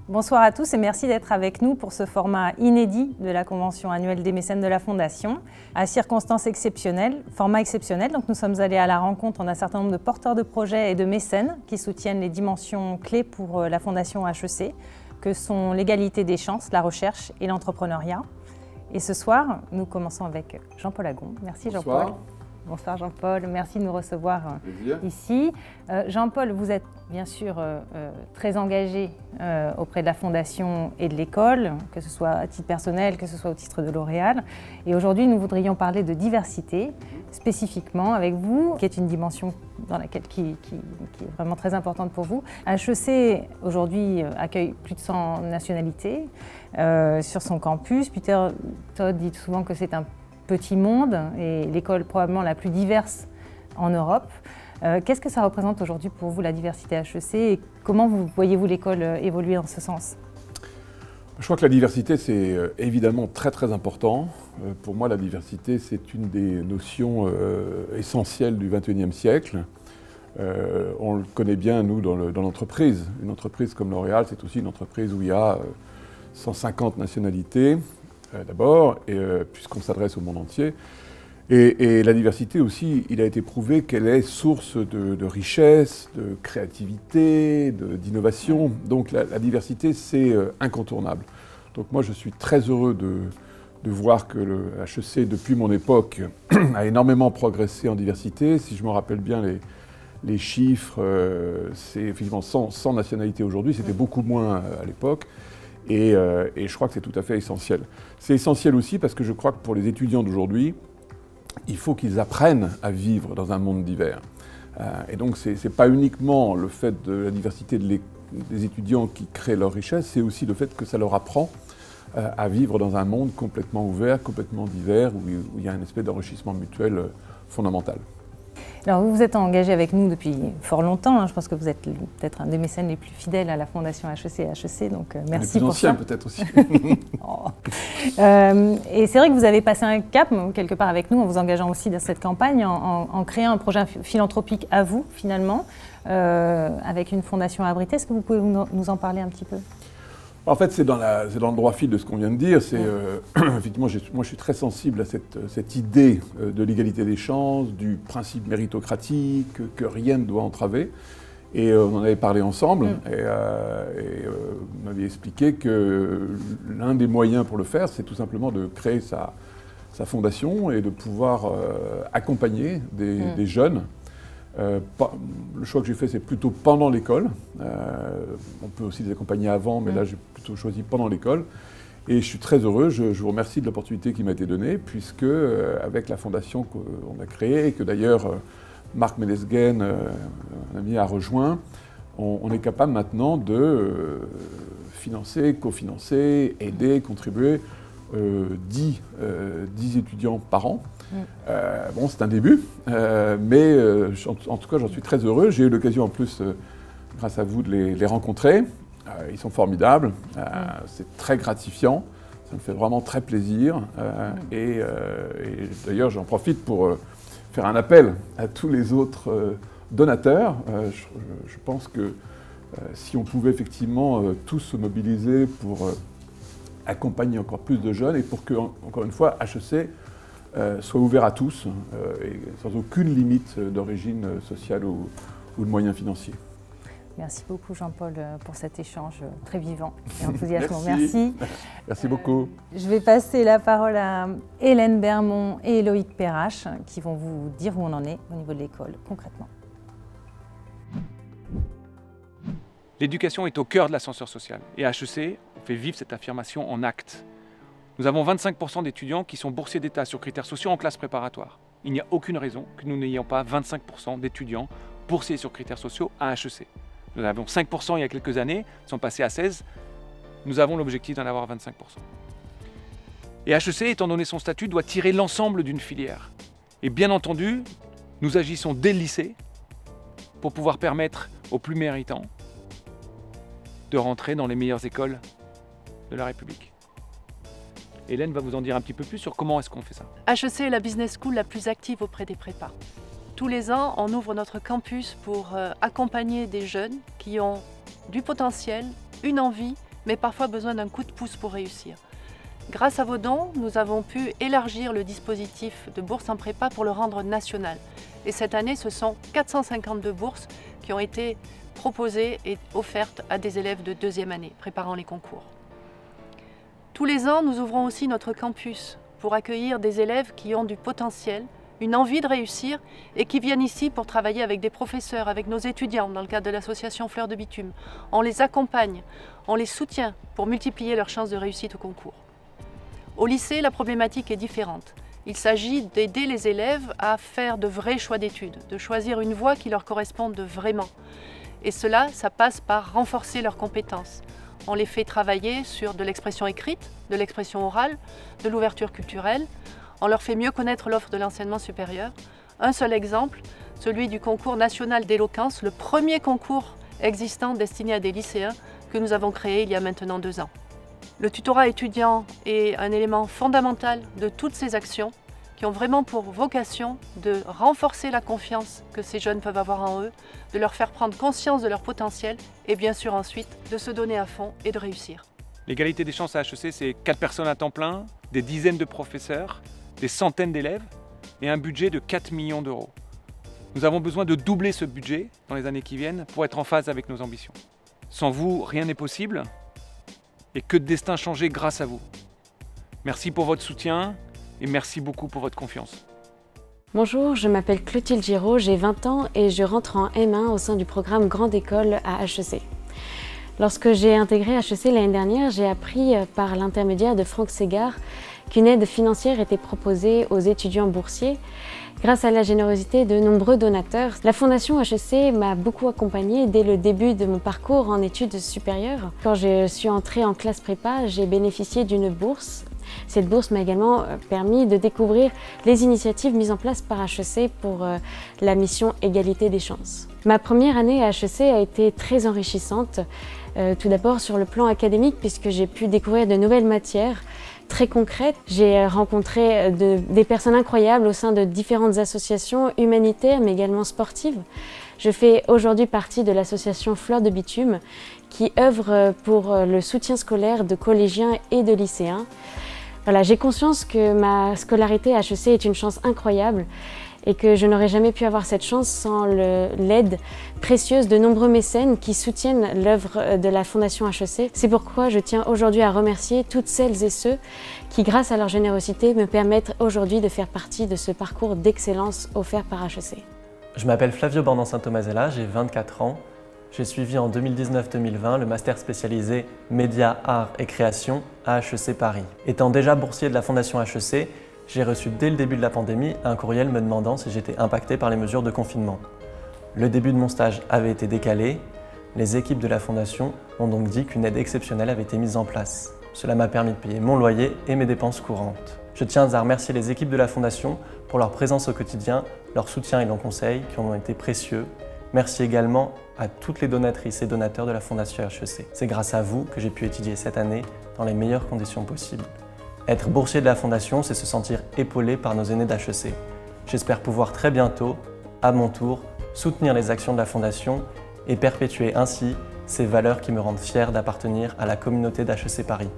Bonsoir à tous et merci d'être avec nous pour ce format inédit de la convention annuelle des mécènes de la Fondation. À circonstances exceptionnelles, format exceptionnel, donc nous sommes allés à la rencontre d'un certain nombre de porteurs de projets et de mécènes qui soutiennent les dimensions clés pour la Fondation HEC, que sont l'égalité des chances, la recherche et l'entrepreneuriat. Et ce soir, nous commençons avec Jean-Paul Agon. Merci Jean-Paul. Bonsoir Jean-Paul, merci de nous recevoir ici. Jean-Paul, vous êtes bien sûr très engagé auprès de la Fondation et de l'école, que ce soit à titre personnel, que ce soit au titre de L'Oréal. Et aujourd'hui, nous voudrions parler de diversité, spécifiquement avec vous, qui est une dimension dans laquelle, qui est vraiment très importante pour vous. HEC, aujourd'hui, accueille plus de 100 nationalités sur son campus. Peter Todd dit souvent que c'est un petit monde et l'école probablement la plus diverse en Europe. Qu'est-ce que ça représente aujourd'hui pour vous la diversité HEC et comment voyez-vous l'école évoluer dans ce sens? Je crois que la diversité c'est évidemment très important. Pour moi la diversité c'est une des notions essentielles du XXIe siècle. On le connaît bien nous dans l'entreprise. Une entreprise comme L'Oréal c'est aussi une entreprise où il y a 150 nationalités. D'abord, puisqu'on s'adresse au monde entier. Et la diversité aussi, il a été prouvé qu'elle est source de richesse, de créativité, d'innovation. Donc la diversité, c'est incontournable. Donc moi, je suis très heureux de voir que le HEC, depuis mon époque, a énormément progressé en diversité. Si je me rappelle bien les chiffres, c'est effectivement 100 nationalités aujourd'hui, c'était beaucoup moins à l'époque. Et je crois que c'est tout à fait essentiel. C'est essentiel aussi parce que je crois que pour les étudiants d'aujourd'hui, il faut qu'ils apprennent à vivre dans un monde divers. Et donc c'est pas uniquement le fait de la diversité des étudiants qui crée leur richesse, c'est aussi le fait que ça leur apprend à vivre dans un monde complètement ouvert, complètement divers, où il y a un espèce d'enrichissement mutuel fondamental. Alors vous vous êtes engagé avec nous depuis fort longtemps, hein. Je pense que vous êtes peut-être un des mécènes les plus fidèles à la Fondation HEC et HEC, donc merci pour ça. Les plus anciens peut-être aussi. Oh. Et c'est vrai que vous avez passé un cap quelque part avec nous en vous engageant aussi dans cette campagne, en créant un projet philanthropique à vous finalement, avec une fondation abritée. Est-ce que vous pouvez nous en parler un petit peu? En fait, c'est dans le droit fil de ce qu'on vient de dire. Effectivement, moi je suis très sensible à cette idée de l'égalité des chances, du principe méritocratique, que rien ne doit entraver. Et on en avait parlé ensemble, et vous m'aviez expliqué que l'un des moyens pour le faire, c'est tout simplement de créer sa fondation et de pouvoir accompagner des jeunes. Le choix que j'ai fait, c'est plutôt pendant l'école. On peut aussi les accompagner avant, mais là, j'ai plutôt choisi pendant l'école. Et je suis très heureux, je vous remercie de l'opportunité qui m'a été donnée, puisque avec la fondation qu'on a créée, et que d'ailleurs Marc Médesgen, un ami, a rejoint, on est capable maintenant de financer, cofinancer, aider, contribuer 10 étudiants par an. Bon, c'est un début, mais en tout cas, j'en suis très heureux. J'ai eu l'occasion en plus, grâce à vous, de les rencontrer. Ils sont formidables, c'est très gratifiant, ça me fait vraiment très plaisir. Et d'ailleurs, j'en profite pour faire un appel à tous les autres donateurs. Je pense que si on pouvait effectivement tous se mobiliser pour accompagner encore plus de jeunes et pour que, encore une fois, HEC soit ouvert à tous et sans aucune limite d'origine sociale ou de moyens financiers. Merci beaucoup Jean-Paul pour cet échange très vivant et enthousiasmant. Merci. Merci beaucoup. Je vais passer la parole à Hélène Bermond et Loïc Perrache qui vont vous dire où on en est au niveau de l'école concrètement. L'éducation est au cœur de l'ascenseur social et à HEC, on fait vivre cette affirmation en actes. Nous avons 25% d'étudiants qui sont boursiers d'État sur critères sociaux en classe préparatoire. Il n'y a aucune raison que nous n'ayons pas 25% d'étudiants boursiers sur critères sociaux à HEC. Nous avions 5% il y a quelques années, ils sont passés à 16%. Nous avons l'objectif d'en avoir 25%. Et HEC, étant donné son statut, doit tirer l'ensemble d'une filière. Et bien entendu, nous agissons dès le lycée pour pouvoir permettre aux plus méritants de rentrer dans les meilleures écoles de la République. Hélène va vous en dire un petit peu plus sur comment est-ce qu'on fait ça. HEC est la business school la plus active auprès des prépas. Tous les ans, on ouvre notre campus pour accompagner des jeunes qui ont du potentiel, une envie mais parfois besoin d'un coup de pouce pour réussir. Grâce à vos dons, nous avons pu élargir le dispositif de bourse en prépa pour le rendre national. Et cette année, ce sont 452 bourses qui ont été proposées et offertes à des élèves de deuxième année, préparant les concours. Tous les ans, nous ouvrons aussi notre campus pour accueillir des élèves qui ont du potentiel, une envie de réussir et qui viennent ici pour travailler avec des professeurs, avec nos étudiants dans le cadre de l'association Fleurs de Bitume. On les accompagne, on les soutient pour multiplier leurs chances de réussite au concours. Au lycée, la problématique est différente. Il s'agit d'aider les élèves à faire de vrais choix d'études, de choisir une voie qui leur corresponde vraiment. Et cela, ça passe par renforcer leurs compétences. On les fait travailler sur de l'expression écrite, de l'expression orale, de l'ouverture culturelle. On leur fait mieux connaître l'offre de l'enseignement supérieur. Un seul exemple, celui du concours national d'éloquence, le premier concours existant destiné à des lycéens que nous avons créé il y a maintenant 2 ans. Le tutorat étudiant est un élément fondamental de toutes ces actions qui ont vraiment pour vocation de renforcer la confiance que ces jeunes peuvent avoir en eux, de leur faire prendre conscience de leur potentiel et bien sûr ensuite de se donner à fond et de réussir. L'égalité des chances à HEC, c'est 4 personnes à temps plein, des dizaines de professeurs, des centaines d'élèves et un budget de 4 millions d'euros. Nous avons besoin de doubler ce budget dans les années qui viennent pour être en phase avec nos ambitions. Sans vous, rien n'est possible et que de destin changé grâce à vous. Merci pour votre soutien et merci beaucoup pour votre confiance. Bonjour, je m'appelle Clotilde Giraud, j'ai 20 ans et je rentre en M1 au sein du programme Grande École à HEC. Lorsque j'ai intégré HEC l'année dernière, j'ai appris par l'intermédiaire de Franck Ségard qu'une aide financière était proposée aux étudiants boursiers. Grâce à la générosité de nombreux donateurs, la Fondation HEC m'a beaucoup accompagnée dès le début de mon parcours en études supérieures. Quand je suis entrée en classe prépa, j'ai bénéficié d'une bourse. Cette bourse m'a également permis de découvrir les initiatives mises en place par HEC pour la mission Égalité des chances. Ma première année à HEC a été très enrichissante, tout d'abord sur le plan académique puisque j'ai pu découvrir de nouvelles matières très concrètes. J'ai rencontré des personnes incroyables au sein de différentes associations humanitaires mais également sportives. Je fais aujourd'hui partie de l'association Fleurs de Bitume qui œuvre pour le soutien scolaire de collégiens et de lycéens. Voilà, j'ai conscience que ma scolarité à HEC est une chance incroyable et que je n'aurais jamais pu avoir cette chance sans l'aide précieuse de nombreux mécènes qui soutiennent l'œuvre de la Fondation HEC. C'est pourquoi je tiens aujourd'hui à remercier toutes celles et ceux qui, grâce à leur générosité, me permettent aujourd'hui de faire partie de ce parcours d'excellence offert par HEC. Je m'appelle Flavio Bordan-Saint-Thomasella, j'ai 24 ans. J'ai suivi en 2019-2020 le master spécialisé Médias, Arts et Création à HEC Paris. Étant déjà boursier de la Fondation HEC, j'ai reçu dès le début de la pandémie un courriel me demandant si j'étais impacté par les mesures de confinement. Le début de mon stage avait été décalé. Les équipes de la Fondation ont donc dit qu'une aide exceptionnelle avait été mise en place. Cela m'a permis de payer mon loyer et mes dépenses courantes. Je tiens à remercier les équipes de la Fondation pour leur présence au quotidien, leur soutien et leurs conseils qui ont été précieux. Merci également à toutes les donatrices et donateurs de la Fondation HEC. C'est grâce à vous que j'ai pu étudier cette année dans les meilleures conditions possibles. Être boursier de la Fondation, c'est se sentir épaulé par nos aînés d'HEC. J'espère pouvoir très bientôt, à mon tour, soutenir les actions de la Fondation et perpétuer ainsi ces valeurs qui me rendent fier d'appartenir à la communauté d'HEC Paris.